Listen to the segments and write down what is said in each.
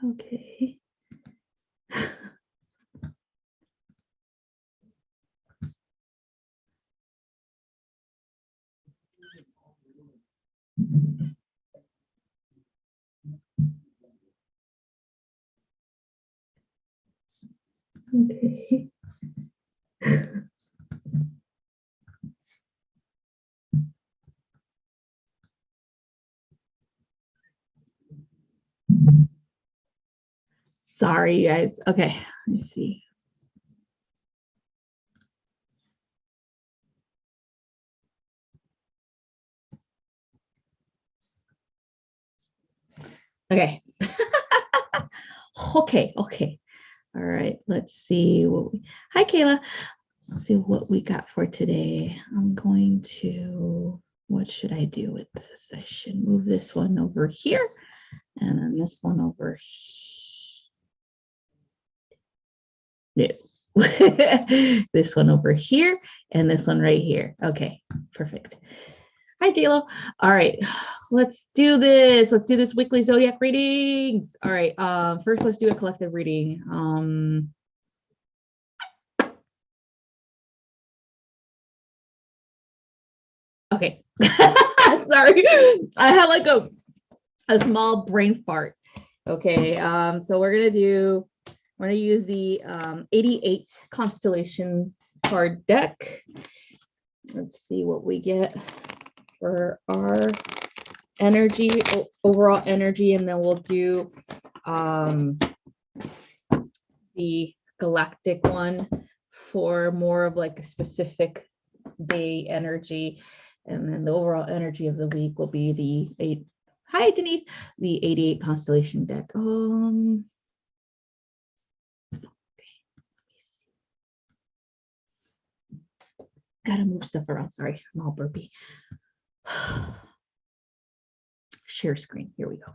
Okay. Okay. Sorry, you guys. Okay, let me see. Okay. Okay. All right, let's see what we, hi Kayla. Let's see what we got for today. I'm going to, what should I do with this? I should move this one over here and then this one over here. No. This one over here and this one right here. Okay, perfect. Hi, Dilo. All right, let's do this. Let's do this weekly zodiac readings. All right, first let's do a collective reading. Okay, sorry, I had like a small brain fart. Okay, so we're gonna use the 88 constellation card deck. Let's see what we get for our energy, overall energy, and then we'll do the galactic one for more of like a specific day energy, and then the overall energy of the week will be the 8. Hi Denise, the 88 constellation deck. Gotta move stuff around. Sorry, I'm all burpy. Share screen. Here we go.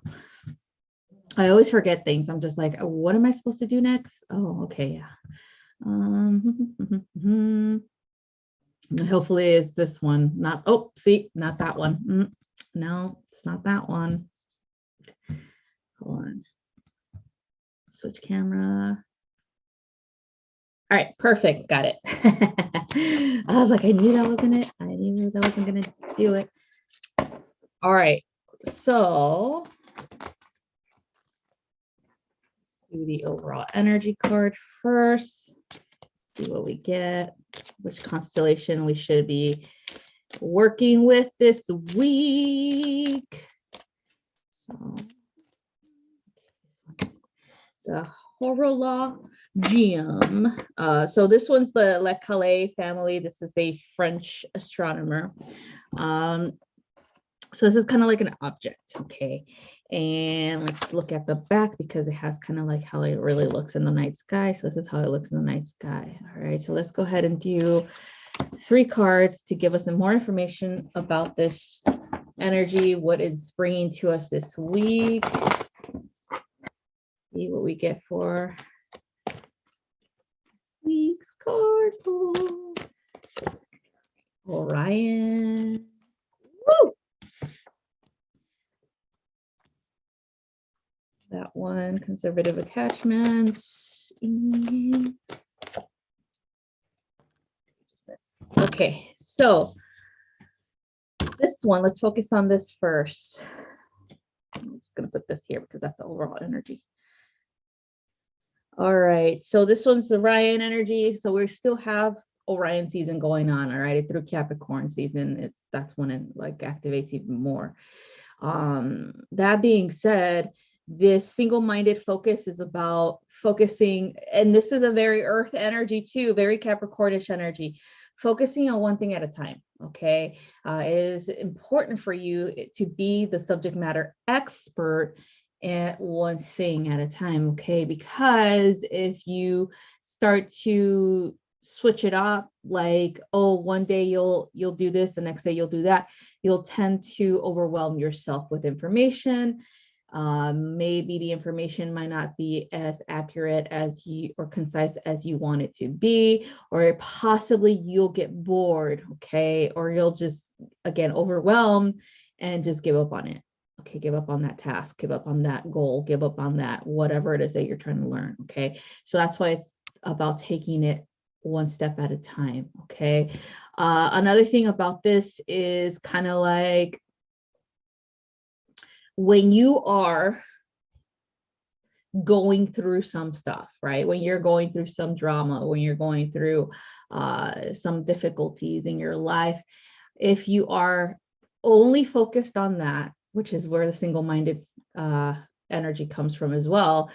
I always forget things. I'm just like, what am I supposed to do next? Oh, okay, yeah. Hopefully it's this one. Not, oh, see, not that one. No, it's not that one. Hold on. Switch camera. All right, perfect. Got it. I was like, I knew that wasn't it. I knew that wasn't going to do it. All right, so do the overall energy card first. See what we get, which constellation we should be working with this week. So the horologium. So this one's the Le Calais family. This is a French astronomer. So this is kind of like an object, okay? And let's look at the back because it has kind of like how it really looks in the night sky. So this is how it looks in the night sky. All right, so let's go ahead and do 3 cards to give us some more information about this energy, what it's bringing to us this week. See what we get for this week's card pool. Orion. Woo! That one, conservative attachments. Okay, so this one, let's focus on this first. I'm just going to put this here because that's the overall energy. All right, so this one's the Orion energy. So we still have Orion season going on. All right, through Capricorn season, that's when it like activates even more. That being said, this single-minded focus is about focusing, and this is a very earth energy too, very Capricornish energy, focusing on one thing at a time. Okay, it is important for you to be the subject matter expert at one thing at a time. Okay, because if you start to switch it up, like, oh, one day you'll do this, the next day you'll do that, you'll tend to overwhelm yourself with information. Maybe the information might not be as accurate as you or concise as you want it to be, or possibly you'll get bored, okay, or you'll just again overwhelmed and just give up on it. okay, give up on that task, give up on that goal, give up on that, whatever it is that you're trying to learn. Okay. So that's why it's about taking it one step at a time. Okay. Another thing about this is kind of like when you are going through some stuff, right? When you're going through some drama, when you're going through some difficulties in your life, if you are only focused on that, which is where the single-minded energy comes from as well,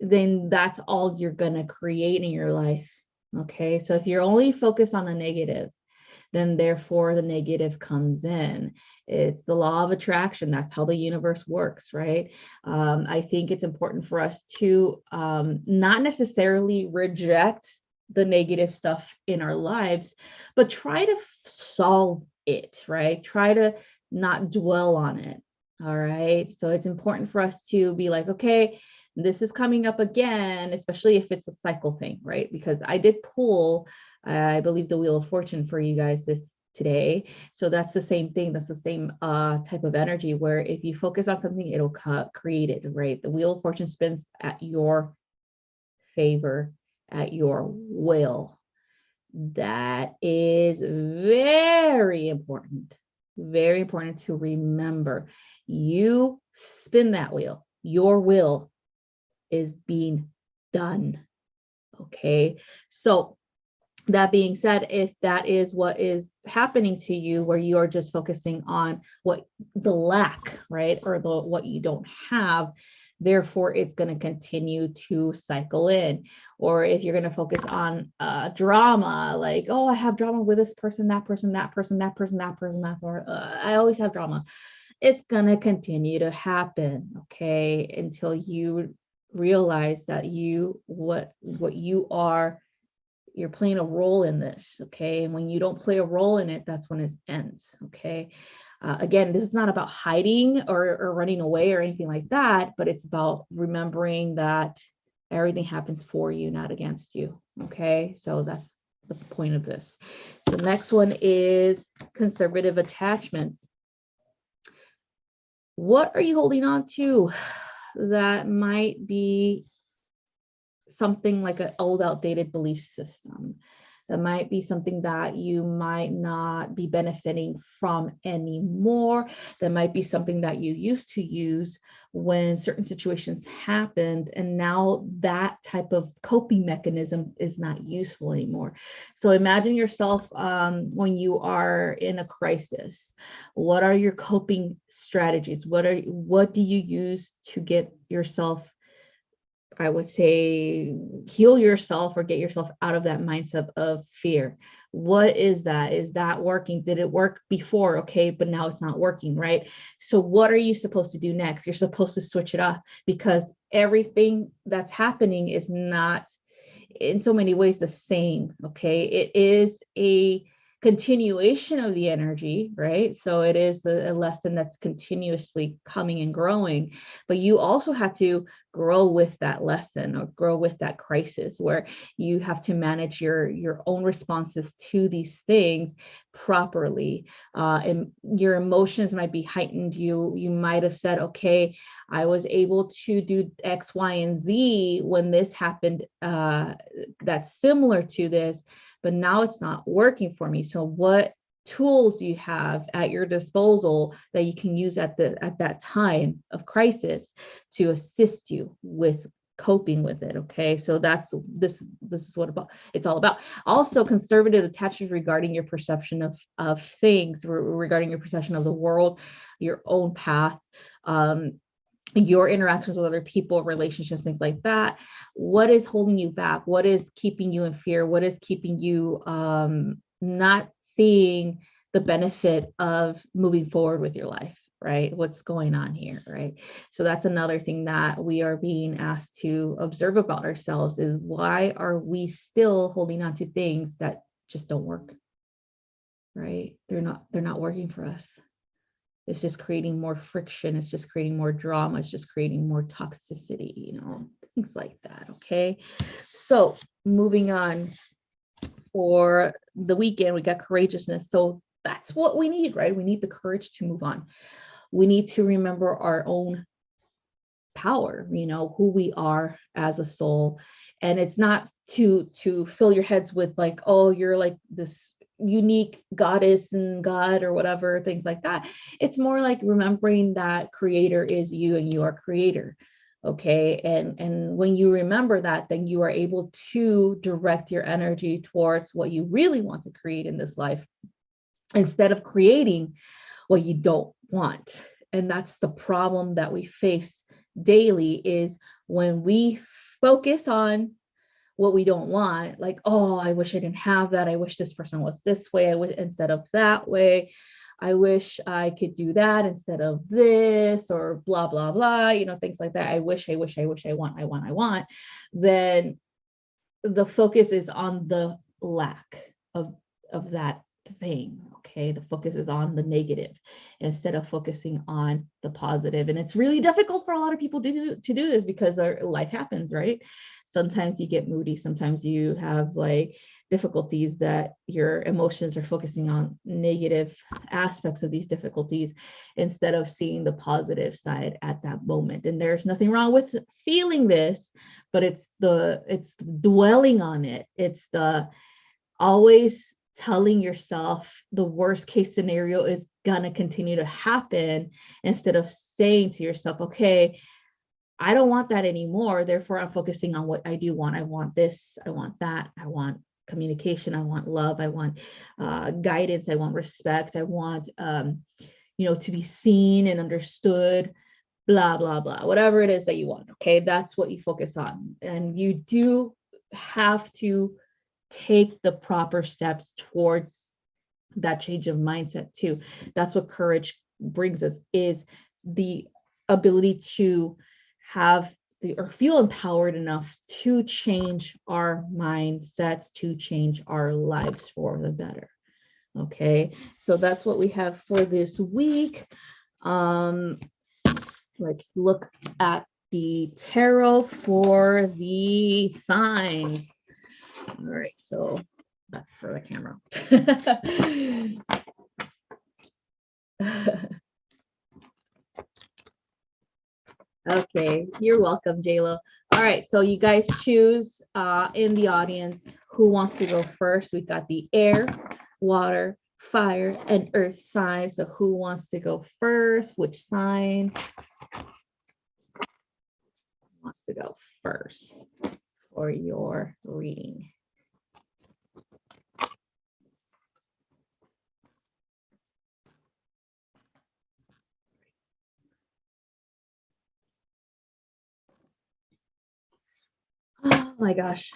then that's all you're going to create in your life. Okay. So if you're only focused on the negative, then therefore the negative comes in. It's the law of attraction. That's how the universe works, right? I think it's important for us to not necessarily reject the negative stuff in our lives, but try to solve it, right? Try to not dwell on it. All right. So it's important for us to be like, okay, this is coming up again, especially if it's a cycle thing, right? Because I did pull, I believe, the Wheel of Fortune for you guys today. So that's the same thing. That's the same type of energy where if you focus on something, it'll create it, right? The Wheel of Fortune spins at your favor, at your will. That is very important to remember. You spin that wheel, your will is being done. Okay. So that being said, if that is what is happening to you, where you are just focusing on what the lack, right, or what you don't have, therefore it's going to continue to cycle in. Or if you're going to focus on drama, like, oh, I have drama with this person, that person, that person, that person, that person, that person, I always have drama. It's going to continue to happen, okay, until you realize that what you are, you're playing a role in this, okay? And when you don't play a role in it, that's when it ends, okay? Again, this is not about hiding or running away or anything like that, but it's about remembering that everything happens for you, not against you, okay? So that's the point of this. So the next one is conservative attachments. What are you holding on to that might be something like an old outdated belief system? That might be something that you might not be benefiting from anymore. That might be something that you used to use when certain situations happened, and now that type of coping mechanism is not useful anymore. So imagine yourself when you are in a crisis. What are your coping strategies? What do you use to get yourself, I would say, heal yourself or get yourself out of that mindset of fear? What is that? Is that working? Did it work before? Okay, but now it's not working, right? So what are you supposed to do next? You're supposed to switch it up, because everything that's happening is not in so many ways the same, okay? It is a continuation of the energy, right? So it is a lesson that's continuously coming and growing, but you also have to grow with that lesson or grow with that crisis, where you have to manage your own responses to these things properly. And your emotions might be heightened. You might have said, okay, I was able to do X, Y, and Z when this happened, that's similar to this, but now it's not working for me. So what tools do you have at your disposal that you can use at that time of crisis to assist you with coping with it? Okay, so this is what it's all about. Also, conservative attachments regarding your perception of things, regarding your perception of the world, your own path, your interactions with other people, relationships, things like that. What is holding you back? What is keeping you in fear? What is keeping you not seeing the benefit of moving forward with your life, right? What's going on here, right? So that's another thing that we are being asked to observe about ourselves, is why are we still holding on to things that just don't work, right? They're not working for us. It's just creating more friction. It's just creating more drama. It's just creating more toxicity, things like that. Okay. So moving on, for the weekend, we got courageousness. So that's what we need, right? We need the courage to move on. we need to remember our own power, you know, who we are as a soul. And it's not to fill your heads with like, oh, you're like this unique goddess and god or whatever, things like that. It's more like remembering that creator is you and you are creator. Okay. And when you remember that, then you are able to direct your energy towards what you really want to create in this life, instead of creating what you don't want. And that's the problem that we face daily, is when we focus on what we don't want, like, oh, I wish I didn't have that. I wish this person was this way. I wish instead of that way. I wish I could do that instead of this, or blah, blah, blah, you know, things like that. I wish, I want. Then the focus is on the lack of that thing. Okay, the focus is on the negative instead of focusing on the positive. And it's really difficult for a lot of people to do this, because our life happens, right? Sometimes you get moody, sometimes you have like difficulties that your emotions are focusing on negative aspects of these difficulties instead of seeing the positive side at that moment. And there's nothing wrong with feeling this, but it's dwelling on it. It's the always telling yourself the worst case scenario is gonna continue to happen, instead of saying to yourself, okay, I don't want that anymore, therefore I'm focusing on what I do want. I want this, I want that, I want communication, I want love, I want guidance, I want respect, I want you know, to be seen and understood, blah, blah, blah, whatever it is that you want. Okay, that's what you focus on. And you do have to take the proper steps towards that change of mindset too. That's what courage brings us, is the ability to have or feel empowered enough to change our mindsets, to change our lives for the better. Okay, so that's what we have for this week. Let's look at the tarot for the signs. All right, so that's for the camera. Okay, you're welcome, JLo. All right, so you guys choose in the audience who wants to go first. We've got the air, water, fire, and earth signs. So who wants to go first? Which sign wants to go first for your reading? Oh my gosh.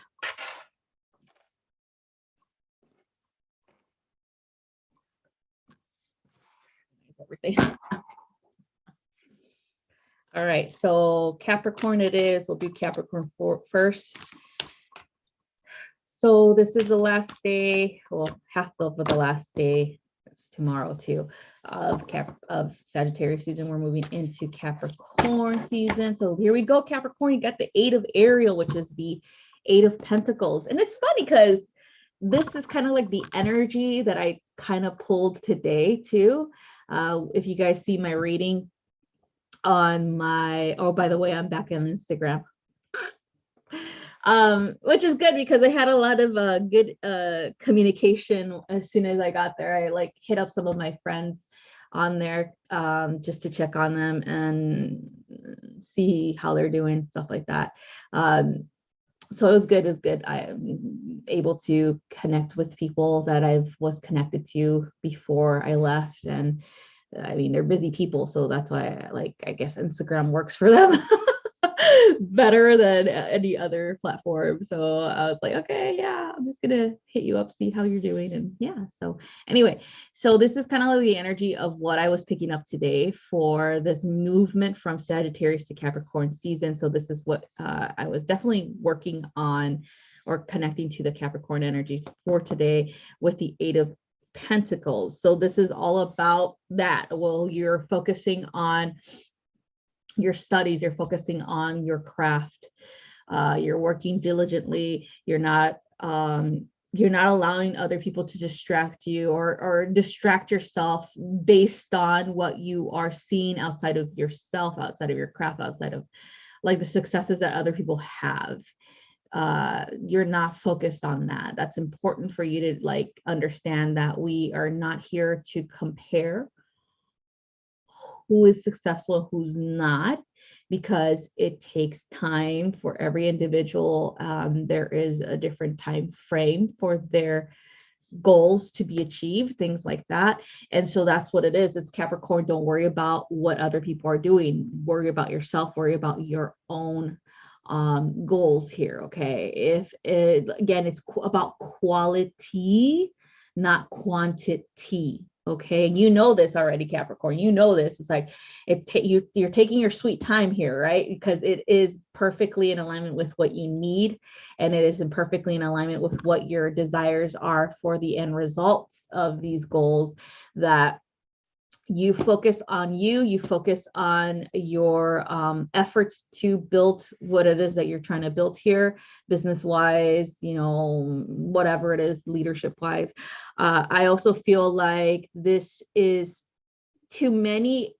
Everything. All right, so Capricorn it is. We'll do Capricorn first. So this is the last day, well, half of the last day. It's tomorrow too, of Sagittarius season. We're moving into Capricorn season. So here we go, Capricorn. You got the 8 of Ariel, which is the 8 of Pentacles. And it's funny because this is kind of like the energy that I kind of pulled today too. If you guys see my reading on my, oh, by the way, I'm back on Instagram. Which is good because I had a lot of good communication as soon as I got there. I like hit up some of my friends on there just to check on them and see how they're doing, stuff like that. So it was good. It was good. I am able to connect with people that I was connected to before I left. And I mean, they're busy people, so that's why I guess Instagram works for them better than any other platform. So I was like, okay, yeah, I'm just gonna hit you up, see how you're doing. And yeah, so anyway, so this is kind of like the energy of what I was picking up today for this movement from Sagittarius to Capricorn season. So this is what I was definitely working on or connecting to the Capricorn energy for today with the 8 of Pentacles. So this is all about that. Well, you're focusing on your studies, you're focusing on your craft, you're working diligently, you're not You're not allowing other people to distract you or distract yourself based on what you are seeing outside of yourself, outside of your craft, outside of like the successes that other people have. You're not focused on that. That's important for you to like understand that we are not here to compare who is successful and who's not, because it takes time for every individual. There is a different time frame for their goals to be achieved, things like that. And so that's what it is. It's Capricorn. Don't worry about what other people are doing. Worry about yourself. Worry about your own goals here. Okay. If it, again, it's about quality, not quantity. Okay. And you know this already, Capricorn. You know this. It's like you're taking your sweet time here, right? Because it is perfectly in alignment with what you need, and it is perfectly in alignment with what your desires are for the end results of these goals. That you focus on you focus on your efforts to build what it is that you're trying to build here, business wise, you know, whatever it is, leadership wise. I also feel like this is to many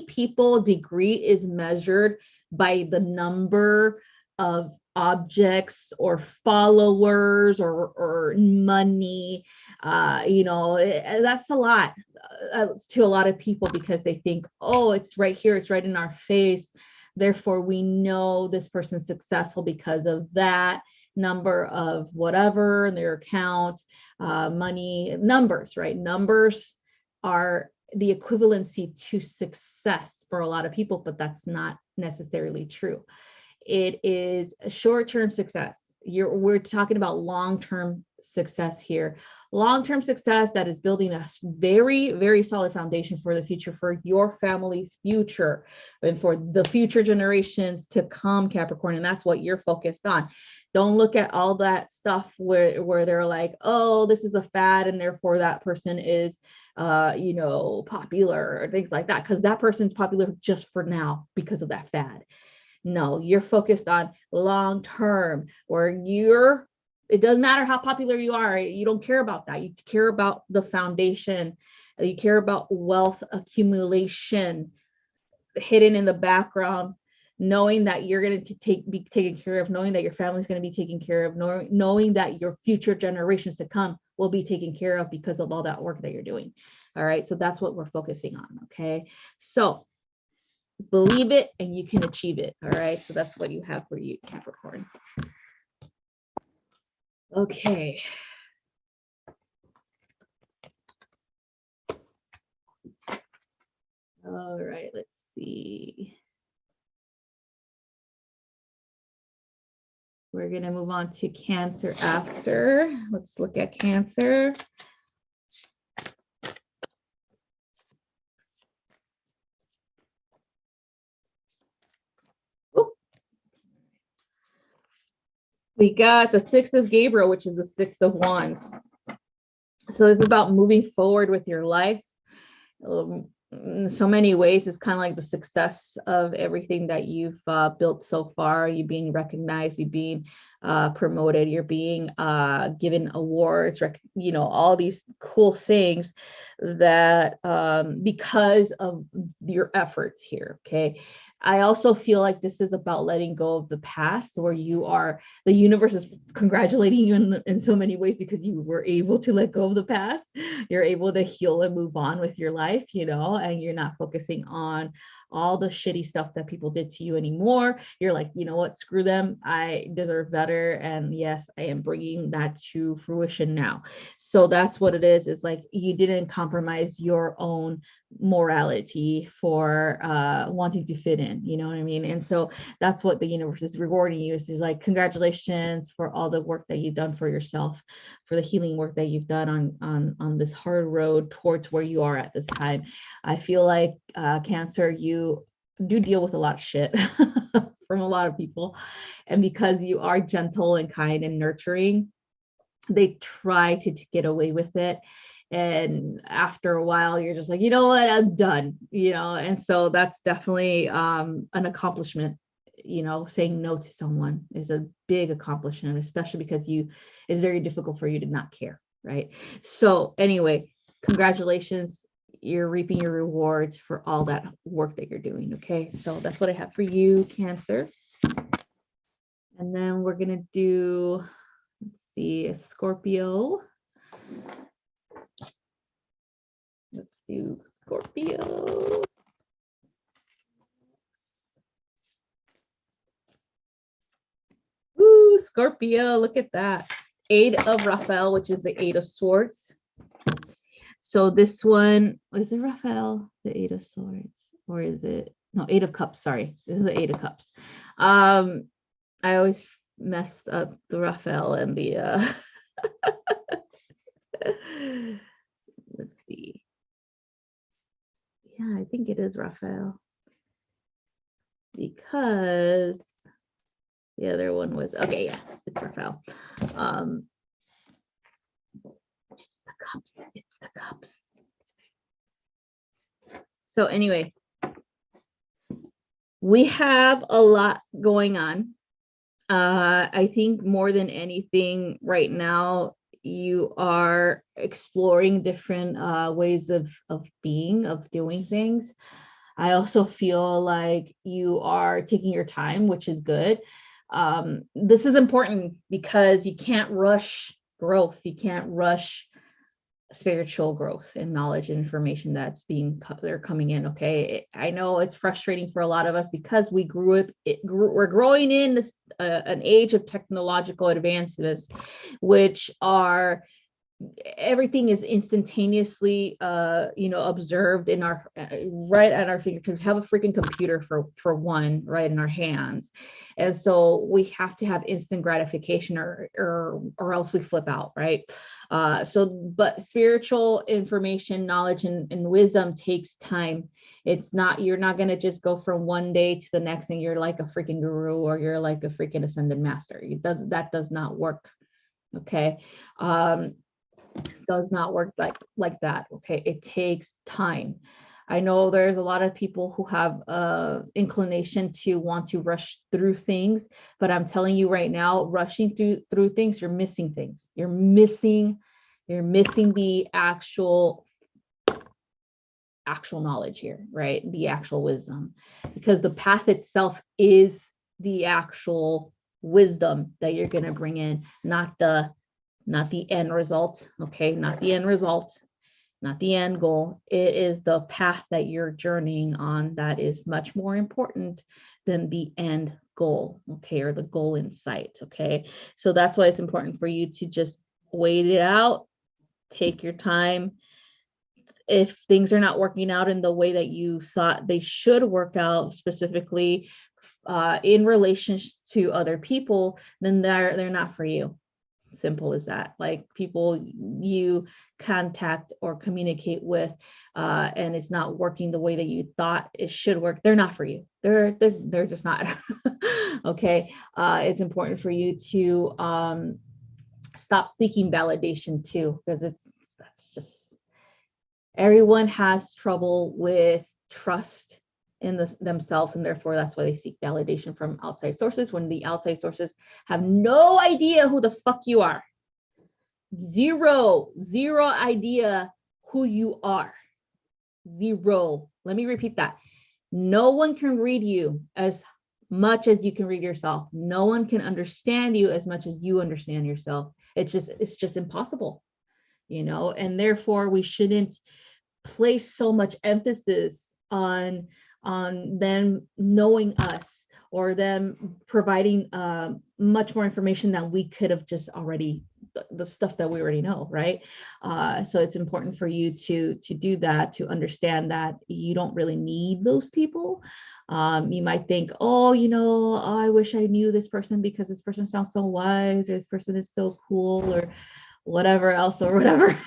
people, degree is measured by the number of objects or followers or money. You know, that's a lot to a lot of people, because they think, oh, it's right here, it's right in our face, therefore we know this person's successful because of that number of whatever in their account, money, numbers, right? Numbers are the equivalency to success for a lot of people, but that's not necessarily true. It is a short-term success. We're talking about long-term success here. Long-term success that is building a very, very solid foundation for the future, for your family's future and for the future generations to come, Capricorn. And that's what you're focused on. Don't look at all that stuff where they're like, oh, this is a fad, and therefore that person is you know, popular, or things like that, because that person's popular just for now because of that fad. No, you're focused on long term, where it doesn't matter how popular you are. You don't care about that. You care about the foundation. You care about wealth accumulation hidden in the background, knowing that you're going to be taken care of, knowing that your family's going to be taken care of, knowing that your future generations to come will be taken care of because of all that work that you're doing. All right. So that's what we're focusing on. Okay. So believe it and you can achieve it. All right. So that's what you have for you, Capricorn. Okay. All right. Let's see. We're going to move on to Cancer after. Let's look at Cancer. Ooh. We got the Six of Gabriel, which is the Six of Wands. So this is about moving forward with your life. In so many ways, it's kind of like the success of everything that you've built so far. You're being recognized, you're being promoted, you're being given awards, you know, all these cool things that because of your efforts here. Okay. I also feel like this is about letting go of the past, where the universe is congratulating you in so many ways because you were able to let go of the past. You're able to heal and move on with your life, you know, and you're not focusing on all the shitty stuff that people did to you anymore. You're like, you know what, screw them. I deserve better. And yes, I am bringing that to fruition now. So that's what it is. It's like you didn't compromise your own morality for wanting to fit in, you know what I mean? And so that's what the universe is rewarding you, is like, congratulations for all the work that you've done for yourself, for the healing work that you've done on this hard road towards where you are at this time. I feel like Cancer, you do deal with a lot of shit from a lot of people, and because you are gentle and kind and nurturing, they try to get away with it. And after a while, you're just like, you know what, I'm done, you know. And so that's definitely an accomplishment you know, saying no to someone is a big accomplishment, especially because it's very difficult for you to not care, right? So anyway, congratulations. You're reaping your rewards for all that work that you're doing. Okay, so that's what I have for you, Cancer. And then we're gonna do, let's see, Scorpio. Let's do Scorpio. Ooh, Scorpio, look at that. 8 of Raphael, which is the 8 of Swords. So this one, is it Raphael, the 8 of Swords? Or is it, no, 8 of Cups, sorry. This is the 8 of Cups. I always messed up the Raphael and the, let's see. Yeah, I think it is Raphael. Because the other one was, okay, yeah, it's Raphael. The cups, it's the cups. So anyway, we have a lot going on. I think more than anything right now, you are exploring different ways of being, of doing things. I also feel like you are taking your time, which is good. This is important because you can't rush growth. You can't rush spiritual growth and knowledge and information that's they're coming in. Okay, I know it's frustrating for a lot of us because we we're growing in this an age of technological advances, which are, everything is instantaneously observed in our right at our fingertips. We have a freaking computer for one right in our hands, and so we have to have instant gratification or else we flip out, right? But spiritual information, knowledge, and wisdom takes time. It's not, you're not going to just go from one day to the next and you're like a freaking guru or you're like a freaking ascended master. That does not work. Okay. Does not work like that. Okay, it takes time. I know there's a lot of people who have inclination to want to rush through things, but I'm telling you right now, rushing through things, you're missing things. You're missing the actual knowledge here, right? The actual wisdom, because the path itself is the actual wisdom that you're going to bring in, not the end result. Okay, not the end result, not the end goal. It is the path that you're journeying on that is much more important than the end goal, okay, or the goal in sight. Okay, so that's why it's important for you to just wait it out, take your time. If things are not working out in the way that you thought they should work out, specifically in relations to other people, then they're not for you. Simple as that. Like people you contact or communicate with and it's not working the way that you thought it should work, they're not for you. They're just not. Okay, it's important for you to stop seeking validation too, because that's just, everyone has trouble with trust in themselves, and therefore that's why they seek validation from outside sources, when the outside sources have no idea who the fuck you are. Zero idea who you are. Zero. Let me repeat that. No one can read you as much as you can read yourself. No one can understand you as much as you understand yourself. It's just impossible, and therefore we shouldn't place so much emphasis on them knowing us or them providing much more information than we could have just already, the stuff that we already know, right? So it's important for you to do that, to understand that you don't really need those people. You might think, oh, I wish I knew this person because this person sounds so wise, or this person is so cool, or whatever else, or whatever.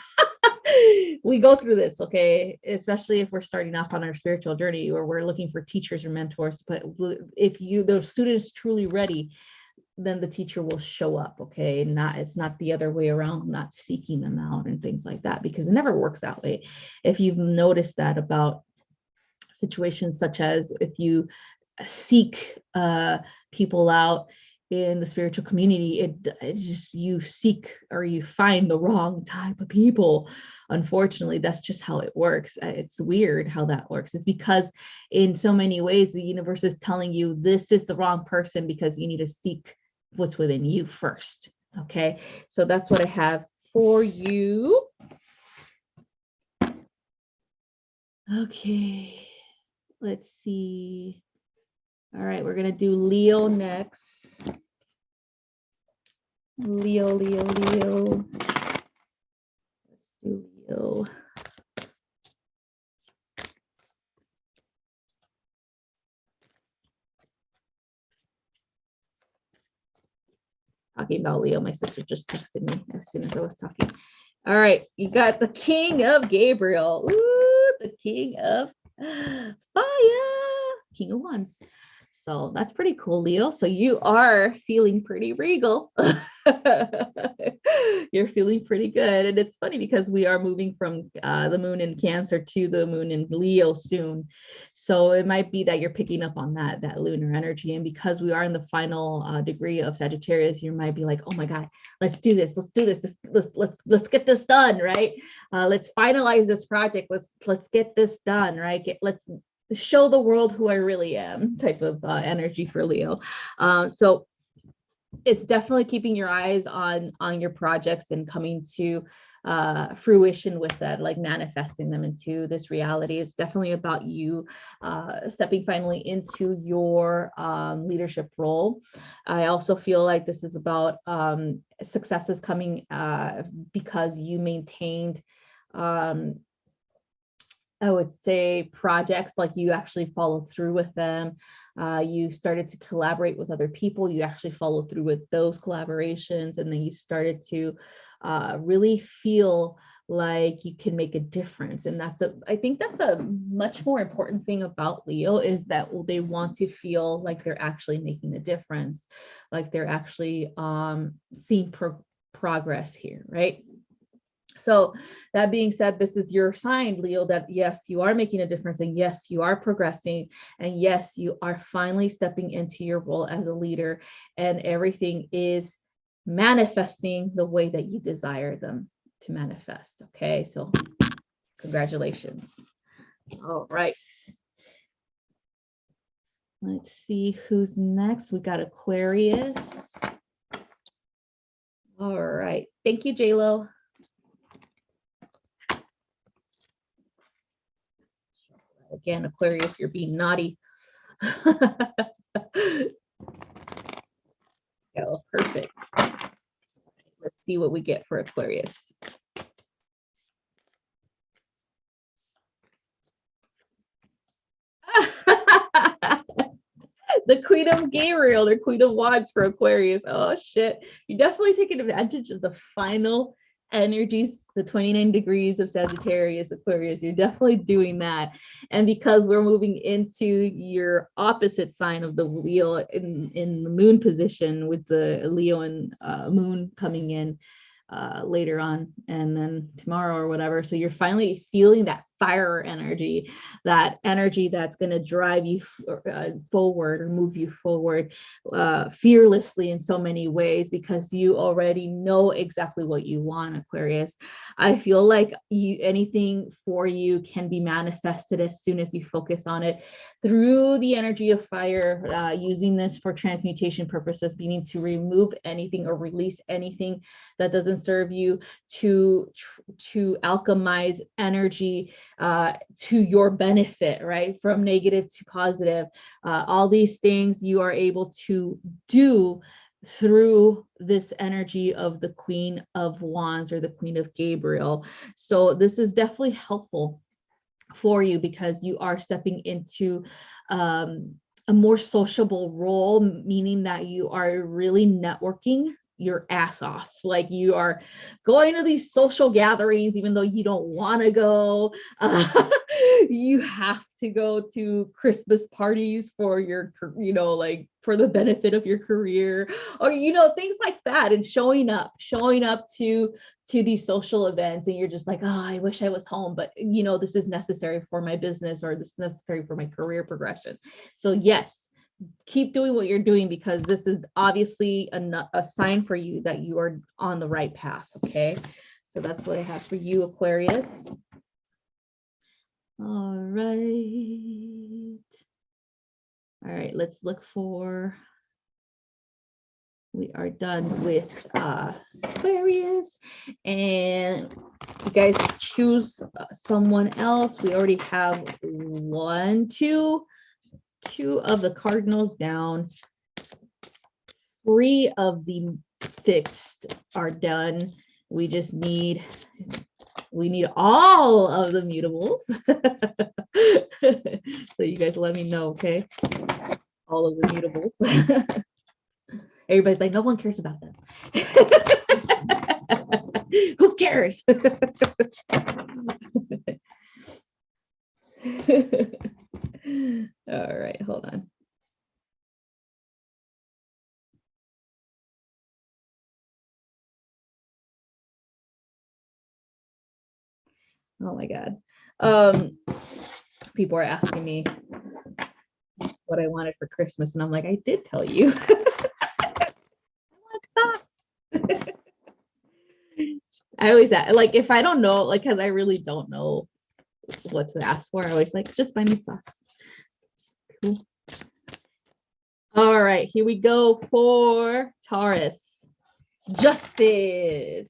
We go through this, okay, especially if we're starting off on our spiritual journey or we're looking for teachers or mentors. But if those students truly ready, then the teacher will show up. Okay, it's not the other way around, not seeking them out and things like that, because it never works that way. If you've noticed that about situations such as if you seek people out in the spiritual community, it just, you seek or you find the wrong type of people. Unfortunately, that's just how it works. It's weird how that works. It's because in so many ways the universe is telling you this is the wrong person because you need to seek what's within you first. Okay, so that's what I have for you. Okay, let's see. All right, we're gonna do Leo next. Leo. Let's do Leo. Talking about Leo, my sister just texted me as soon as I was talking. All right, you got the King of Gabriel. Ooh, the King of Fire. King of Wands. So that's pretty cool, Leo. So you are feeling pretty regal. You're feeling pretty good. And it's funny because we are moving from the moon in Cancer to the moon in Leo soon. So it might be that you're picking up on that lunar energy. And because we are in the final degree of Sagittarius, you might be like, oh my God, let's do this. Let's do this. Let's get this done, right? Let's finalize this project. Let's get this done, right? Let's show the world who I really am type of energy for Leo. So it's definitely keeping your eyes on your projects and coming to fruition with that, like manifesting them into this reality. It's definitely about you stepping finally into your leadership role. I also feel like this is about successes coming because you maintained I would say projects, like you actually followed through with them. You started to collaborate with other people. You actually followed through with those collaborations. And then you started to really feel like you can make a difference. And I think that's a much more important thing about Leo, is that they want to feel like they're actually making a difference, like they're actually seeing progress here, right? So that being said, this is your sign, Leo, that yes, you are making a difference, and yes, you are progressing, and yes, you are finally stepping into your role as a leader, and everything is manifesting the way that you desire them to manifest. Okay, so congratulations. All right. Let's see who's next. We got Aquarius. All right. Thank you, J-Lo. Again, Aquarius, you're being naughty. Oh, perfect. Let's see what we get for Aquarius. The Queen of Gabriel, or Queen of Wands for Aquarius. Oh shit. You're definitely taking advantage of the final energies, the 29 degrees of Sagittarius, Aquarius. You're definitely doing that. And because we're moving into your opposite sign of the Leo in the moon position, with the Leo and moon coming in later on, and then tomorrow or whatever. So you're finally feeling that fire energy, that energy that's going to drive you forward or move you forward fearlessly in so many ways, because you already know exactly what you want, Aquarius. I feel like anything for you can be manifested as soon as you focus on it through the energy of fire, using this for transmutation purposes, meaning to remove anything or release anything that doesn't serve you, to alchemize energy to your benefit, right? From negative to positive. All these things you are able to do through this energy of the Queen of Wands, or the Queen of Gabriel. So this is definitely helpful for you, because you are stepping into a more sociable role, meaning that you are really networking. your ass off. Like you are going to these social gatherings, even though you don't want to go. You have to go to Christmas parties for your, like for the benefit of your career, or, things like that. And showing up to these social events, and you're just like, oh, I wish I was home, but this is necessary for my business, or this is necessary for my career progression. So yes, keep doing what you're doing, because this is obviously a sign for you that you are on the right path. Okay, so that's what I have for you, Aquarius. All right, let's look for, we are done with Aquarius, and you guys choose someone else. We already have two of the cardinals down. 3 of the fixed are done. We just need all of the mutables. So you guys let me know, okay? All of the mutables. Everybody's like, no one cares about them. Who cares? All right, hold on. Oh my God. People are asking me what I wanted for Christmas, and I'm like, I did tell you. I want socks. I always like, if I don't know, like, because I really don't know what to ask for, I always like, just buy me socks. Cool. All right, here we go for Taurus. Justice.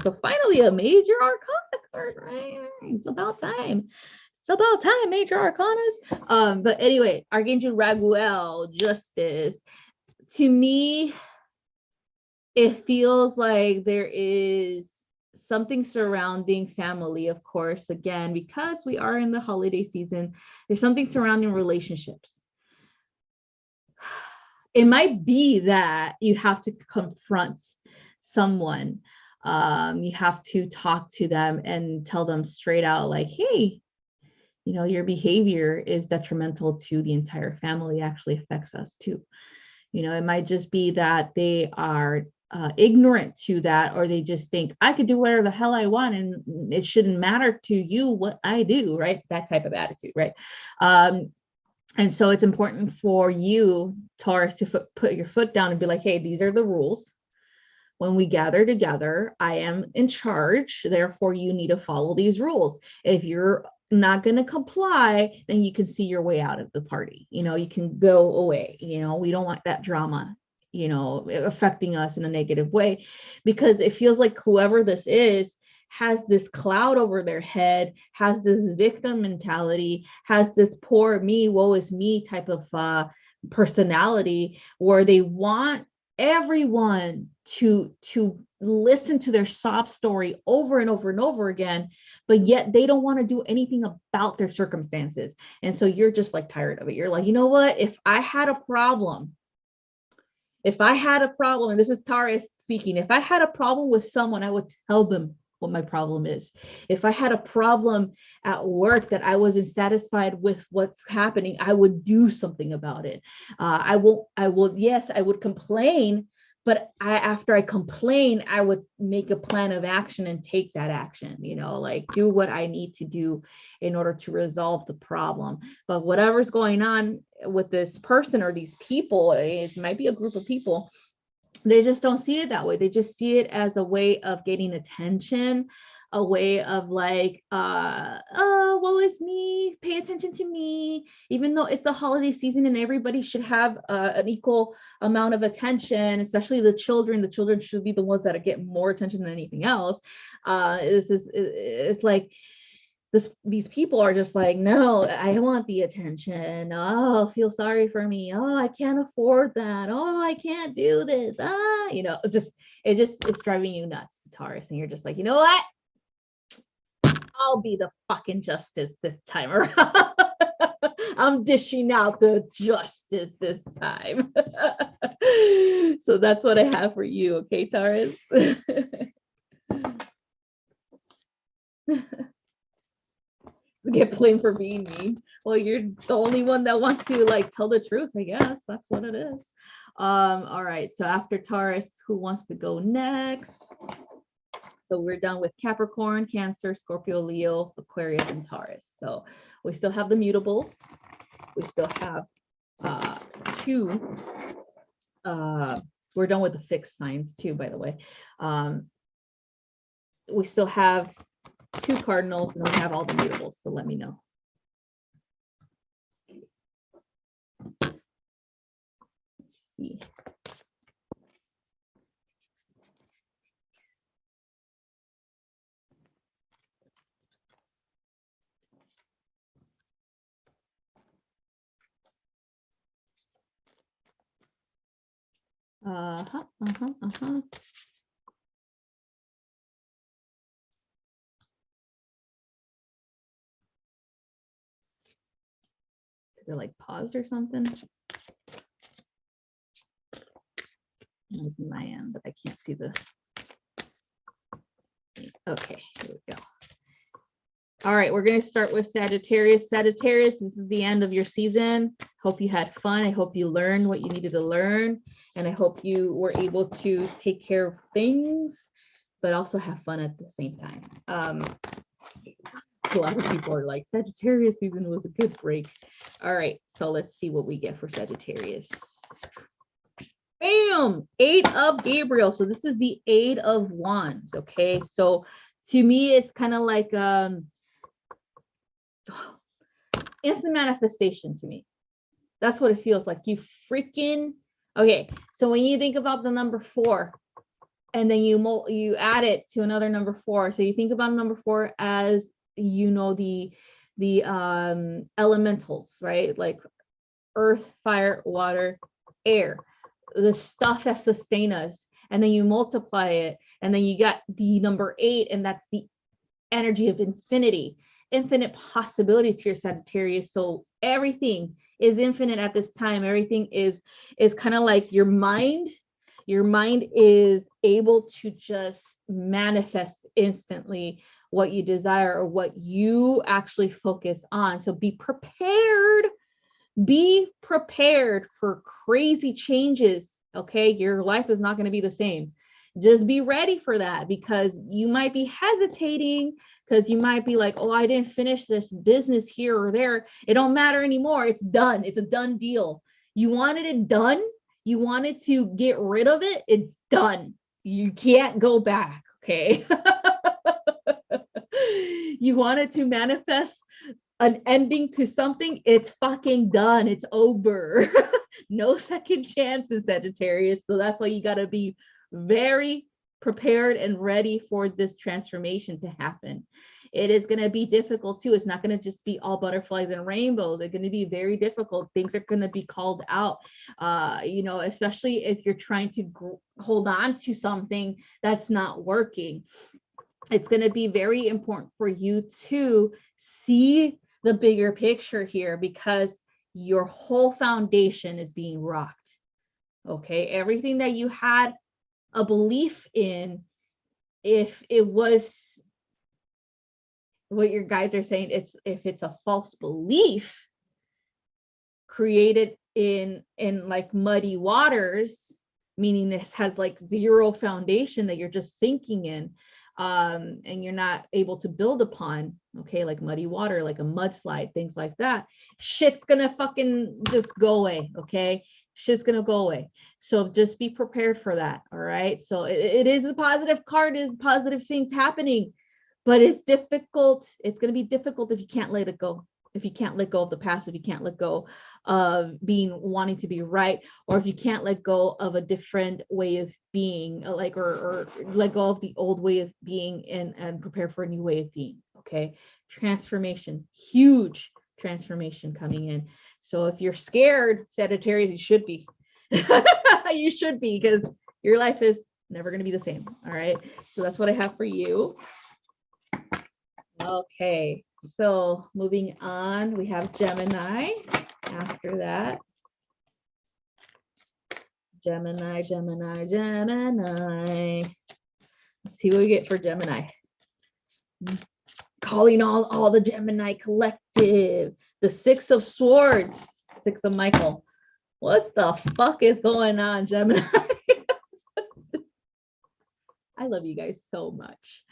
So finally a major arcana card, right? It's about time. Major arcanas. But anyway, Archangel Raguel, Justice. To me, it feels like there is something surrounding family, of course, again, because we are in the holiday season. There's something surrounding relationships. It might be that you have to confront someone. You have to talk to them and tell them straight out, like, hey, your behavior is detrimental to the entire family. It actually affects us too. It might just be that they are ignorant to that, or they just think I could do whatever the hell I want and it shouldn't matter to you what I do, right? That type of attitude, right? And so it's important for you, Taurus, to put your foot down and be like, hey, these are the rules. When we gather together, I am in charge. Therefore, you need to follow these rules. If you're not going to comply, then you can see your way out of the party. You can go away. We don't want that drama, affecting us in a negative way, because it feels like whoever this is has this cloud over their head, has this victim mentality, has this poor me, woe is me type of personality, where they want everyone to listen to their sob story over and over and over again, but yet they don't want to do anything about their circumstances. And so you're just like tired of it. You're like, you know what? If I had a problem, and this is Taurus speaking, if I had a problem with someone, I would tell them what my problem is. If I had a problem at work that I wasn't satisfied with what's happening, I would do something about it. I would complain, but after I complain, I would make a plan of action and take that action, like do what I need to do in order to resolve the problem. But whatever's going on with this person or these people, it might be a group of people, they just don't see it that way. They just see it as a way of getting attention, a way of like, oh, woe is me, pay attention to me, even though it's the holiday season and everybody should have an equal amount of attention, especially the children. The children should be the ones that get more attention than anything else. It's like, these people are just like, no, I want the attention. Oh, feel sorry for me. Oh, I can't afford that. Oh, I can't do this. It's driving you nuts, Taurus. And you're just like, you know what? I'll be the fucking justice this time around. I'm dishing out the justice this time. So that's what I have for you. Okay, Taurus. Get blamed for being mean. Well, you're the only one that wants to like tell the truth, I guess. That's what it is. All right, so after Taurus, who wants to go next? So we're done with Capricorn, Cancer, Scorpio, Leo, Aquarius, and Taurus. So we still have the mutables. We still have two. We're done with the fixed signs too, by the way. We still have 2 cardinals, and we have all the mutables. So let me know. Let's see. Did it like pause or something? Might be my end, but I can't see the. Okay, here we go. All right, we're going to start with Sagittarius. Sagittarius, this is the end of your season. Hope you had fun. I hope you learned what you needed to learn. And I hope you were able to take care of things, but also have fun at the same time. A lot of people are like, Sagittarius season was a good break. All right, so let's see what we get for Sagittarius. Bam! 8 of Gabriel. So this is the 8 of Wands, okay? So to me, it's kind of like instant manifestation to me. That's what it feels like. You freaking, okay, so when you think about the number 4, and then you add it to another number 4. So you think about number 4 as, you know, the elementals, right? Like earth, fire, water, air, the stuff that sustain us. And then you multiply it, and then you got the number 8, and that's the energy of infinity, infinite possibilities here, Sagittarius. So everything is infinite at this time. Everything is kind of like your mind is able to just manifest instantly what you desire or what you actually focus on. So be prepared for crazy changes. Okay, your life is not going to be the same. Just be ready for that, because you might be hesitating, because you might be like, oh, I didn't finish this business here or there. It don't matter anymore. It's done. It's a done deal. You wanted it done. You wanted to get rid of it. It's done. You can't go back. Okay. You wanted to manifest an ending to something. It's fucking done. It's over. No second chances, Sagittarius. So that's why you got to be very prepared and ready for this transformation to happen. It is going to be difficult too. It's not going to just be all butterflies and rainbows. It's going to be very difficult. Things are going to be called out, you know, especially if you're trying to hold on to something that's not working. It's going to be very important for you to see the bigger picture here, because your whole foundation is being rocked. Okay, everything that you had a belief in, if it was what your guides are saying, if it's a false belief created in like muddy waters, meaning this has like zero foundation that you're just sinking in, and you're not able to build upon, okay, like muddy water, like a mudslide, things like that, shit's gonna fucking just go away. Okay, shit's gonna go away. So just be prepared for that. All right, so it is a positive card, is positive things happening, but it's difficult. It's going to be difficult if you can't let it go. If you can't let go of the past, if you can't let go of wanting to be right, or if you can't let go of a different way of being, like, or let go of the old way of being, and prepare for a new way of being. Okay, transformation, huge transformation coming in. So if you're scared, Sagittarius, you should be. You should be, because your life is never going to be the same. All right, so that's what I have for you. Okay, So moving on, we have Gemini after that. Gemini. Let's see what we get for Gemini. Calling all the Gemini collective. The Six of Swords. Six of Michael. What the fuck is going on, Gemini? I love you guys so much.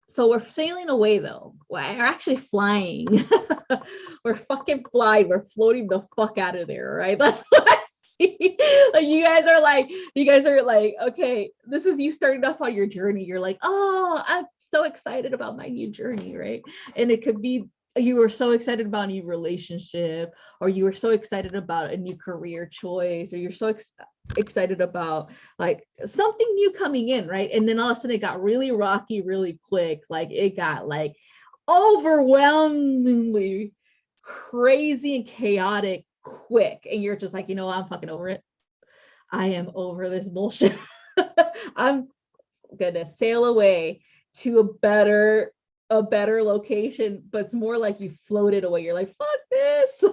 So we're sailing away though. We're actually flying. We're fucking flying. We're floating the fuck out of there, right? That's what I see. Like you guys are like, okay, this is you starting off on your journey. You're like, oh, I'm so excited about my new journey, right? And it could be you were so excited about a new relationship, or you were so excited about a new career choice, or you're so excited about like something new coming in, right? And then all of a sudden it got really rocky really quick. Like it got like overwhelmingly crazy and chaotic quick, and you're just like, you know, I'm fucking over it. I am over this bullshit. I'm gonna sail away to a better location, but it's more like you floated away. You're like, fuck this.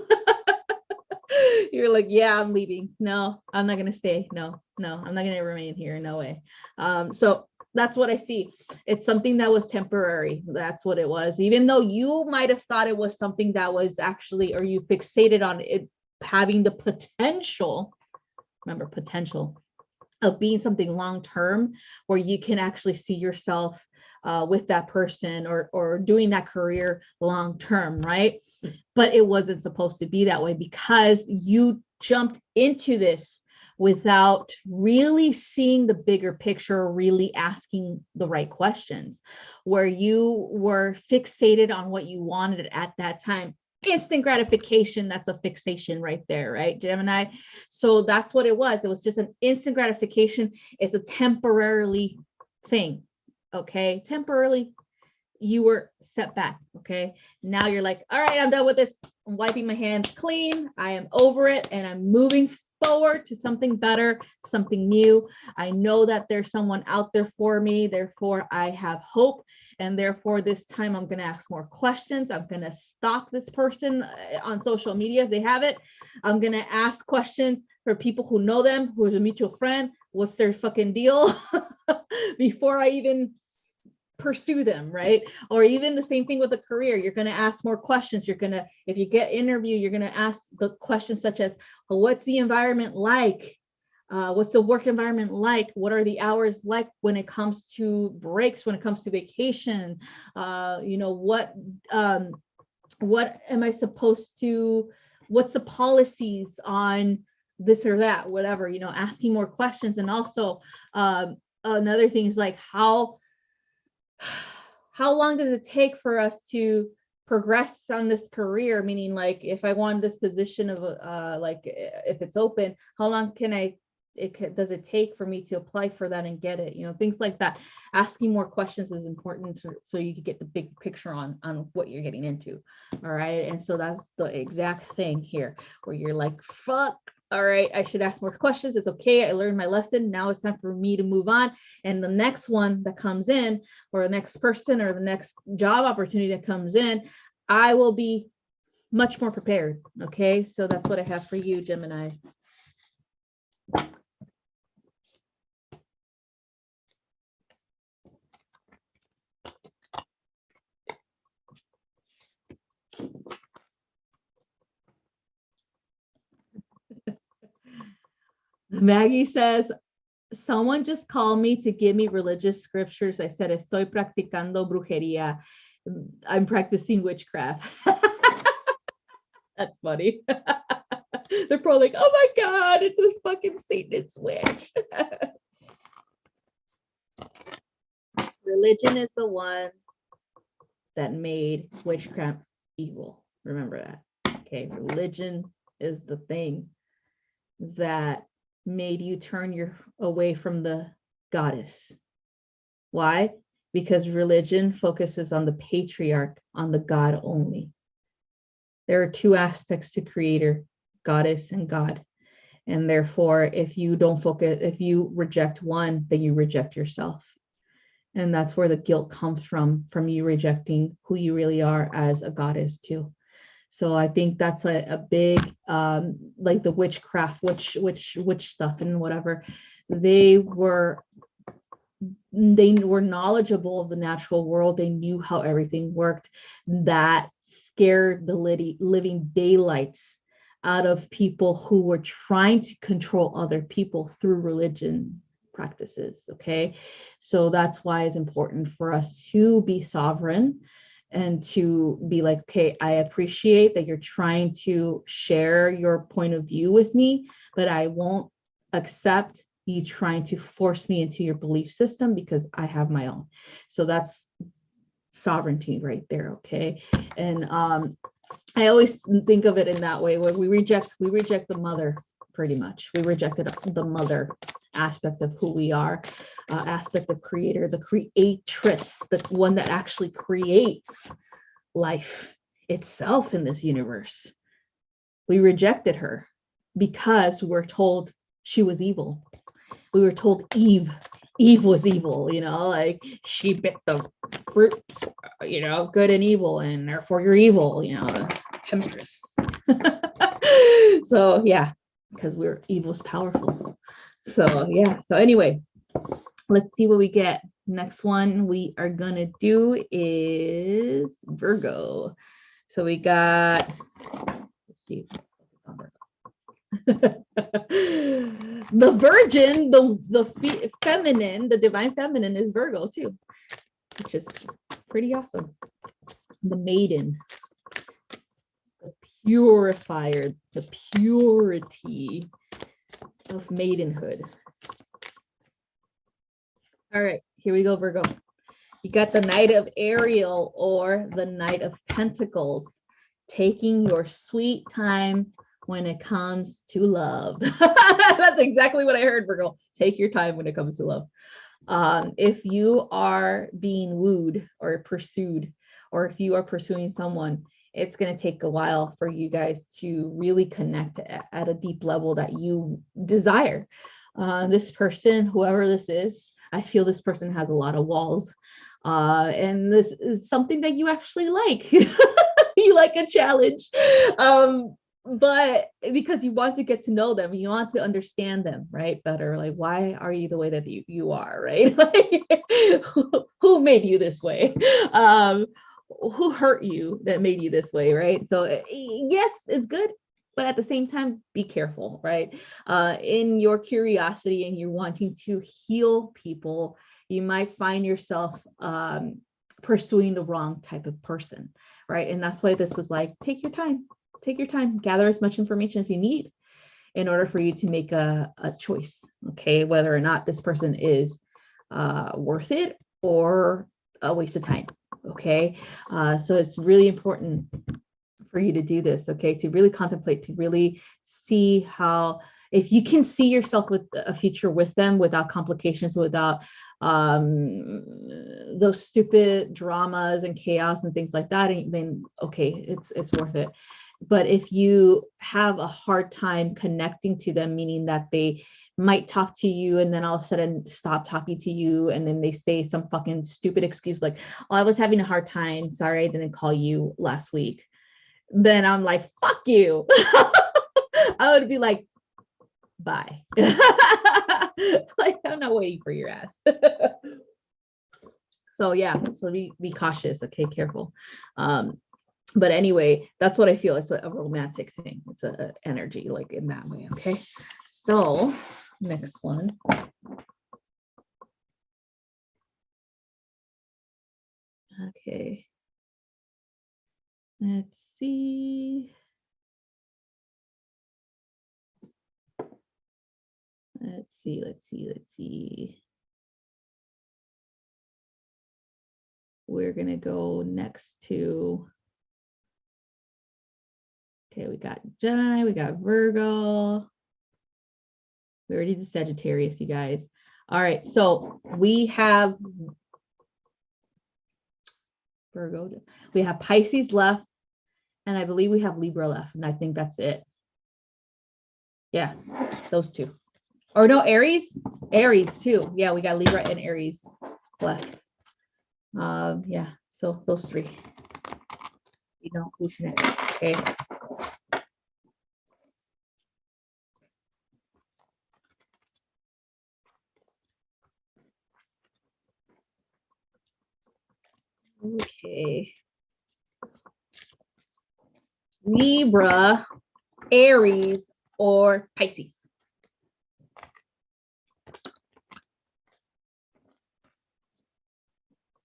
You're like, yeah, I'm leaving. No, I'm not gonna stay. No, I'm not gonna remain here. No way. So that's what I see. It's something that was temporary. That's what it was. Even though you might have thought it was something that was actually, or you fixated on it having the potential, remember potential, of being something long-term where you can actually see yourself with that person or doing that career long-term, right? But it wasn't supposed to be that way because you jumped into this without really seeing the bigger picture, really asking the right questions, where you were fixated on what you wanted at that time. Instant gratification, that's a fixation right there, right, Gemini? So that's what it was. It was just an instant gratification. It's a temporarily thing, okay? Temporarily, you were set back, okay? Now you're like, all right, I'm done with this. I'm wiping my hands clean. I am over it, and I'm moving forward to something better, something new. I know that there's someone out there for me. Therefore, I have hope. And therefore, this time I'm going to ask more questions. I'm going to stalk this person on social media if they have it. I'm going to ask questions for people who know them, who is a mutual friend. What's their fucking deal? Before I even pursue them, right? Or even the same thing with a career. You're going to ask more questions. You're going to, if you get interviewed, you're going to ask the questions such as, well, what's the environment like? What's the work environment like? What are the hours like when it comes to breaks, when it comes to vacation? You know, what am I supposed to, what's the policies on this or that, whatever, you know, asking more questions. And also another thing is like, how long does it take for us to progress on this career? Meaning, like, if I want this position of like, if it's open, how long does it take for me to apply for that and get it? You know, things like that. Asking more questions is important so you can get the big picture on what you're getting into. All right. And so that's the exact thing here where you're like, fuck. All right, I should ask more questions. It's okay. I learned my lesson. Now it's time for me to move on. And the next one that comes in, or the next person, or the next job opportunity that comes in, I will be much more prepared. Okay, so that's what I have for you, Gemini. Maggie says, someone just called me to give me religious scriptures. I said, estoy practicando brujería. I'm practicing witchcraft. That's funny. They're probably like, oh my God, it's a fucking Satanist witch. Religion is the one that made witchcraft evil. Remember that. Okay, religion is the thing that made you turn away from the goddess. Why? Because religion focuses on the patriarch, on the god only. There are two aspects to creator, goddess and God. And therefore, if you don't focus, if you reject one, then you reject yourself. And that's where the guilt comes from you rejecting who you really are as a goddess too. So I think that's a big, like the witchcraft, witch stuff and whatever. They were knowledgeable of the natural world. They knew how everything worked. That scared the living daylights out of people who were trying to control other people through religion practices. Okay, so that's why it's important for us to be sovereign and to be like, okay, I appreciate that you're trying to share your point of view with me, but I won't accept you trying to force me into your belief system because I have my own. So that's sovereignty right there. Okay, and I always think of it in that way, where we reject the mother. Pretty much we rejected the mother aspect of who we are, aspect of creator, the creatress, the one that actually creates life itself in this universe. We rejected her because we were told she was evil. We were told Eve was evil, you know, like she bit the fruit, you know, good and evil, and therefore you're evil, you know, temptress. So yeah, because we're evil's powerful. So yeah, so anyway, let's see what we get. Next one we are gonna do is Virgo. So we got, let's see, the virgin, the feminine, the divine feminine is Virgo too, which is pretty awesome. The maiden, the purifier, the purity of maidenhood. All right, here we go, Virgo. You got the Knight of Ariel or the Knight of Pentacles, taking your sweet time when it comes to love. That's exactly what I heard, Virgo. Take your time when it comes to love. If you are being wooed or pursued, or if you are pursuing someone, it's going to take a while for you guys to really connect at a deep level that you desire. This person, whoever this is, I feel this person has a lot of walls. And this is something that you actually like. You like a challenge. But because you want to get to know them, you want to understand them, right, better. Like, why are you the way that you are, right? Like, who made you this way? Who hurt you that made you this way, right? So yes, it's good, but at the same time, be careful, right? In your curiosity and you're wanting to heal people, you might find yourself pursuing the wrong type of person, right? And that's why this is like, take your time, gather as much information as you need in order for you to make a choice, okay? Whether or not this person is worth it or a waste of time, okay? So it's really important for you to do this, okay? To really contemplate, to really see how, if you can see yourself with a future with them without complications, without those stupid dramas and chaos and things like that, then okay, it's worth it. But if you have a hard time connecting to them, meaning that they might talk to you and then all of a sudden stop talking to you, and then they say some fucking stupid excuse like, oh, I was having a hard time, sorry I didn't call you last week, then I'm like, fuck you. I would be like, bye. Like, I'm not waiting for your ass. So yeah, so be cautious, okay, careful. But anyway, that's what I feel. It's a romantic thing. It's a energy like in that way, okay? So next one. Okay. Let's see. Let's see. We're gonna go next to, okay, we got Gemini, we got Virgo. We already did Sagittarius, you guys. All right, so we have Virgo, we have Pisces left, and I believe we have Libra left, and I think that's it. Yeah, those two. Or no, Aries too. Yeah, we got Libra and Aries left. Yeah, so those three. You know who's next. Okay. Okay. Libra, Aries, or Pisces.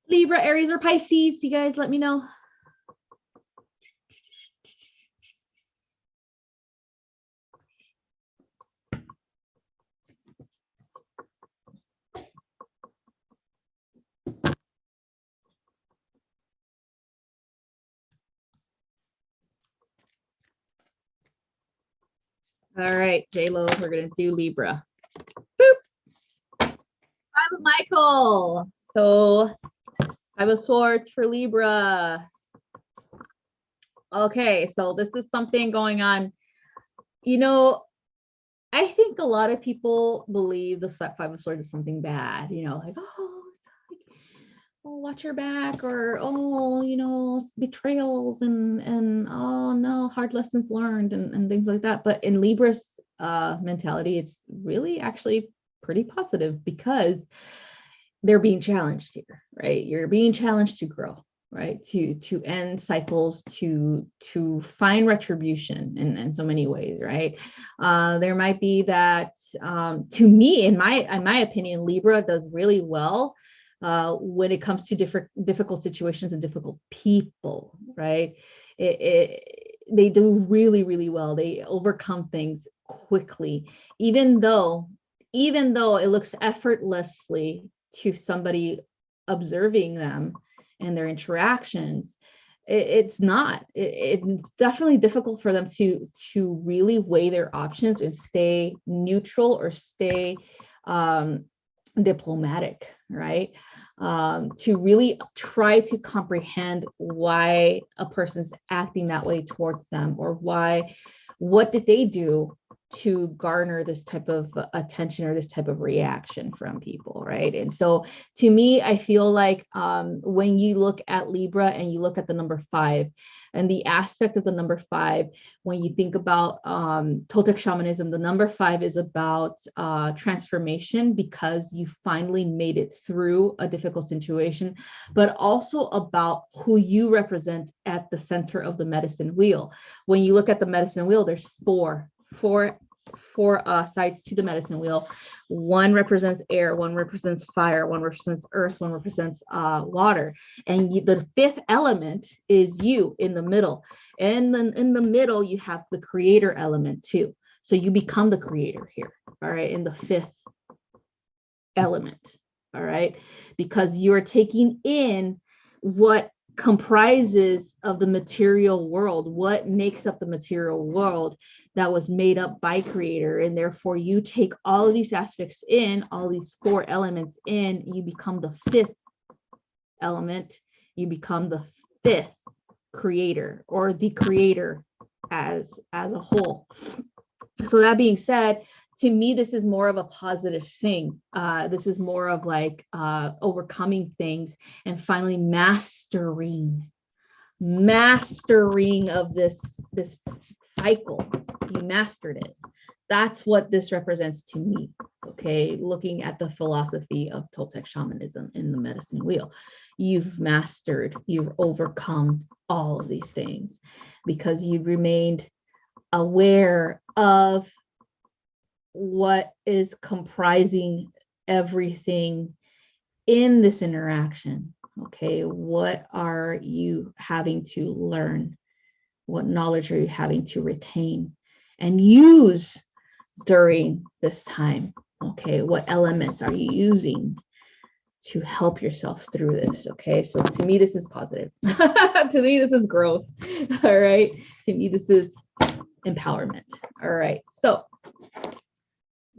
Libra, Aries, or Pisces. You guys let me know. All right, J-Lo, we're going to do Libra. Boop. Five of Michael. So Five of Swords for Libra. Okay, so this is something going on. You know, I think a lot of people believe the Five of Swords is something bad, you know, like, oh, it's like, oh, watch your back, or oh, you know, betrayals and oh no, hard lessons learned and things like that. But in Libra's mentality, it's really actually pretty positive because they're being challenged here, right? You're being challenged to grow, right? To end cycles, to find retribution in so many ways, right? There might be that, to me, in my opinion, Libra does really well when it comes to difficult situations and difficult people, right? They do really, really well. They overcome things quickly, even though it looks effortlessly to somebody observing them and their interactions. It's not. It's definitely difficult for them to really weigh their options and stay neutral or stay diplomatic, right? To really try to comprehend why a person's acting that way towards them, or what did they do to garner this type of attention or this type of reaction from people, right? And so to me, I feel like when you look at Libra and you look at the number 5 and the aspect of the number 5, when you think about Toltec shamanism, the number 5 is about transformation, because you finally made it through a difficult situation, but also about who you represent at the center of the medicine wheel. When you look at the medicine wheel, there's four sides to the medicine wheel. One represents air, one represents fire, one represents earth, one represents water, and the 5th element is you in the middle. And then in the middle you have the creator element too, so you become the creator here, all right, in the 5th element, all right, because you're taking in what comprises of the material world, what makes up the material world that was made up by creator, and therefore you take all of these aspects in, all these 4 elements in, you become the 5th element, you become the 5th creator, or the creator as a whole. So that being said, to me, this is more of a positive thing. This is more of like overcoming things and finally mastering of this cycle. You mastered it. That's what this represents to me. Okay, looking at the philosophy of Toltec shamanism in the medicine wheel, you've overcome all of these things because you remained aware of what is comprising everything in this interaction. Okay, what are you having to learn? What knowledge are you having to retain and use during this time? Okay, what elements are you using to help yourself through this? Okay, so to me, this is positive. To me, this is growth. All right, to me, this is empowerment. All right, so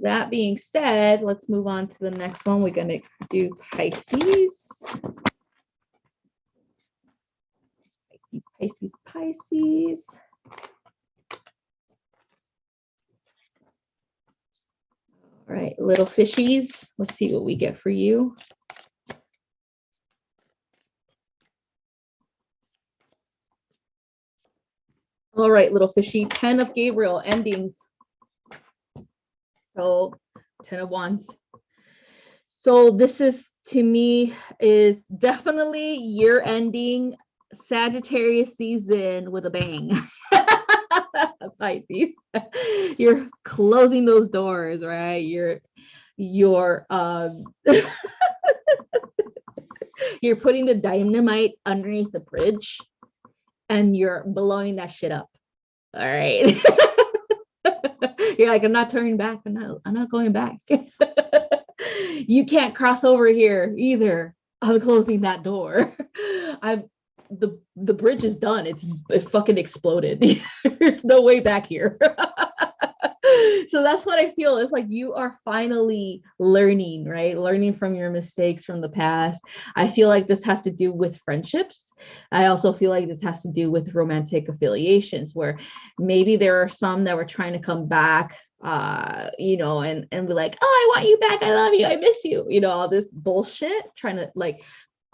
that being said, let's move on to the next one. We're going to do Pisces. Pisces. All right, little fishies. Let's see what we get for you. All right, little fishy, 10 of Gabriel, endings. So 10 of Wands. So this is, to me, is definitely year ending Sagittarius season with a bang. Pisces, you're closing those doors, right? You're you're putting the dynamite underneath the bridge and you're blowing that shit up. All right. You're like, I'm not turning back. I'm not going back. You can't cross over here either. I'm closing that door. The bridge is done. It fucking exploded. There's no way back here. So that's what I feel. It's like you are finally learning, right? Learning from your mistakes from the past. I feel like this has to do with friendships. I also feel like this has to do with romantic affiliations, where maybe there are some that were trying to come back, you know, and be like, oh, I want you back. I love you. I miss you. You know, all this bullshit, trying to like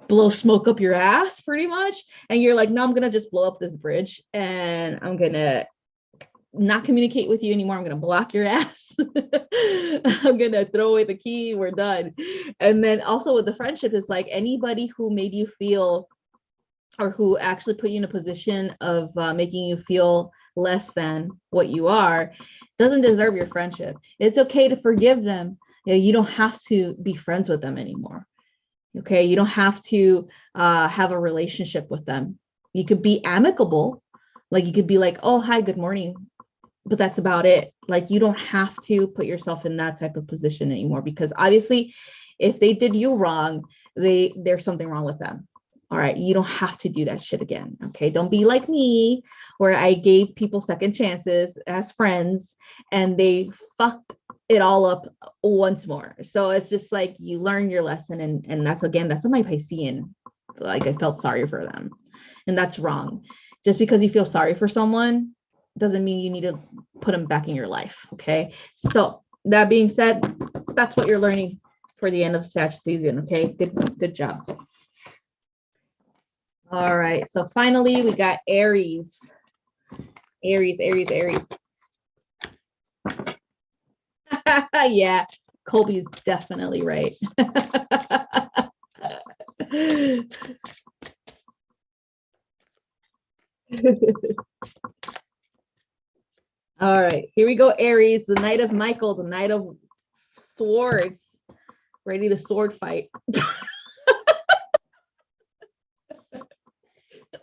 blow smoke up your ass pretty much. And you're like, no, I'm going to just blow up this bridge and I'm going to not communicate with you anymore. I'm going to block your ass. I'm going to throw away the key. We're done. And then also with the friendship, is like anybody who made you feel, or who actually put you in a position of making you feel less than what you are, doesn't deserve your friendship. It's okay to forgive them. You know, you don't have to be friends with them anymore. Okay. You don't have to have a relationship with them. You could be amicable. Like you could be like, oh, hi, good morning. But that's about it. Like you don't have to put yourself in that type of position anymore, because obviously if they did you wrong, there's something wrong with them. All right. You don't have to do that shit again. Okay. Don't be like me, where I gave people second chances as friends and they fucked it all up once more. So it's just like you learn your lesson, and that's, again, that's my Piscean. Like I felt sorry for them, and that's wrong. Just because you feel sorry for someone doesn't mean you need to put them back in your life. Okay. So that being said, that's what you're learning for the end of Sag season. Okay. Good job. All right. So finally we got Aries. Aries. Yeah. Colby's definitely right. All right, here we go, Aries, the Knight of Michael, the Knight of Swords, ready to sword fight.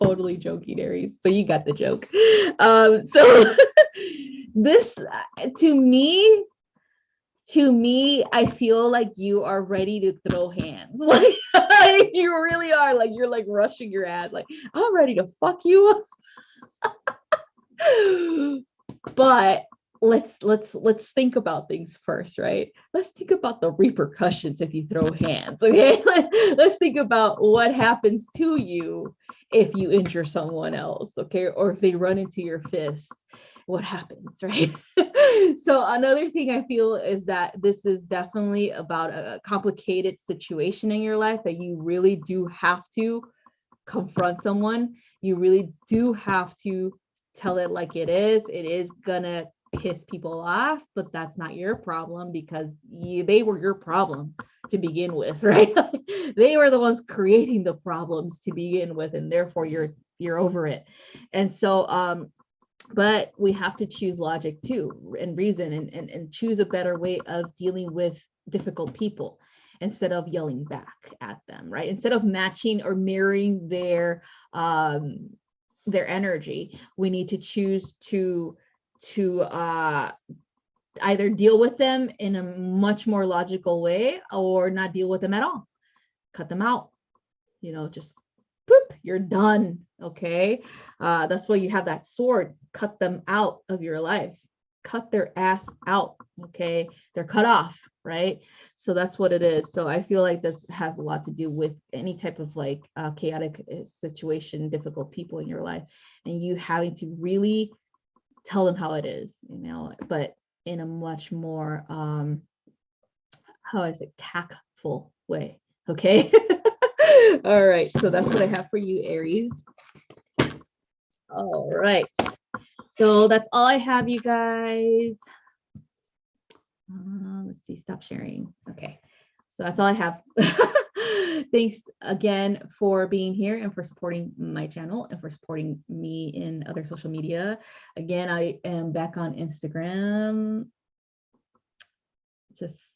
Totally joking, Aries, but you got the joke. So this, to me, I feel like you are ready to throw hands. Like you really are. Like you're like rushing your ass. Like I'm ready to fuck you. But let's think about things first, right? Let's think about the repercussions if you throw hands. Okay, let's think about what happens to you if you injure someone else. Okay, or if they run into your fist, what happens, right? So another thing I feel is that this is definitely about a complicated situation in your life that you really do have to confront someone. You really do have to tell it like it is. It is gonna piss people off, but that's not your problem, because they were your problem to begin with, right? They were the ones creating the problems to begin with, and therefore you're over it. And so but we have to choose logic too, and reason, and choose a better way of dealing with difficult people instead of yelling back at them, right? Instead of matching or mirroring their energy, we need to choose to either deal with them in a much more logical way, or not deal with them at all. Cut them out, you know, just boop, you're done. Okay. That's why you have that sword. Cut them out of your life. Cut their ass out. Okay. They're cut off, right? So that's what it is. So I feel like this has a lot to do with any type of like chaotic situation, difficult people in your life, and you having to really tell them how it is, you know, but in a much more how I say, tactful way. Okay. All right, so that's what I have for you, Aries. All right, So that's all I have, you guys. Let's see, stop sharing. Okay, so that's all I have. Thanks again for being here and for supporting my channel and for supporting me in other social media. Again, I am back on Instagram. Just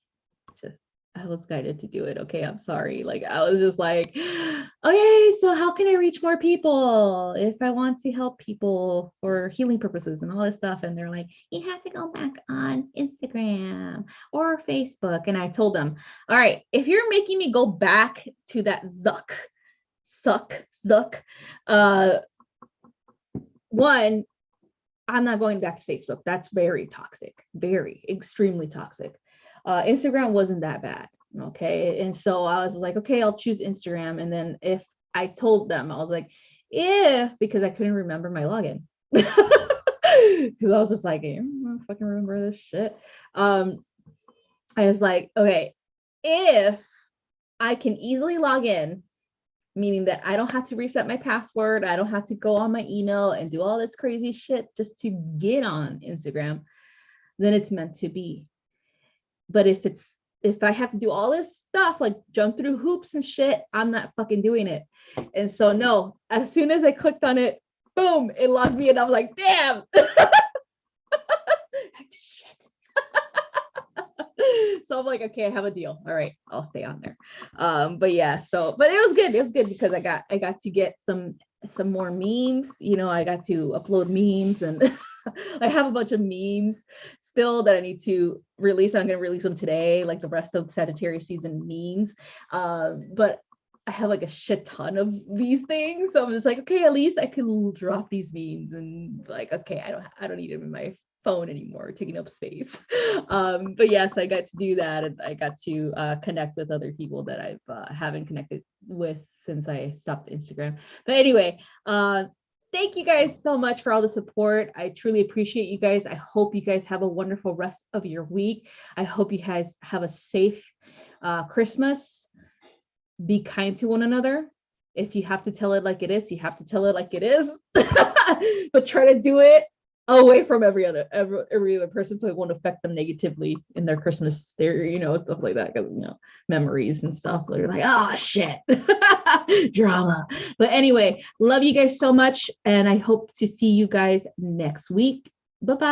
I was guided to do it. Okay, I'm sorry. Like, I was just like, okay, so how can I reach more people if I want to help people for healing purposes and all this stuff? And they're like, you have to go back on Instagram or Facebook. And I told them, all right, if you're making me go back to that Zuck, one, I'm not going back to Facebook. That's very toxic, very extremely toxic. Instagram wasn't that bad. Okay. And so I was like, okay, I'll choose Instagram. And then if I told them, I was like, because I couldn't remember my login. Because I was just like, I don't fucking remember this shit. I was like, okay, if I can easily log in, meaning that I don't have to reset my password, I don't have to go on my email and do all this crazy shit just to get on Instagram, then it's meant to be. But if I have to do all this stuff, like jump through hoops and shit, I'm not fucking doing it. And so no, as soon as I clicked on it, boom, it logged me in. I was like, damn. So I'm like, okay, I have a deal. All right, I'll stay on there. But yeah, but it was good. It was good because I got to get some more memes. You know, I got to upload memes, and I have a bunch of memes still that I need to release. I'm gonna release them today, like the rest of Sagittarius season memes. But I have like a shit ton of these things, so I'm just like, okay, at least I can drop these memes, and like, okay, I don't need them in my phone anymore, taking up space. But yes, I got to do that, and I got to connect with other people that I haven't connected with since I stopped Instagram. But anyway, thank you guys so much for all the support. I truly appreciate you guys. I hope you guys have a wonderful rest of your week. I hope you guys have a safe Christmas. Be kind to one another. If you have to tell it like it is, you have to tell it like it is. But try to do it away from every other person, so it won't affect them negatively in their Christmas, stuff like that, because memories and stuff. They're like, oh shit, drama. But anyway, love you guys so much, and I hope to see you guys next week. Bye-bye.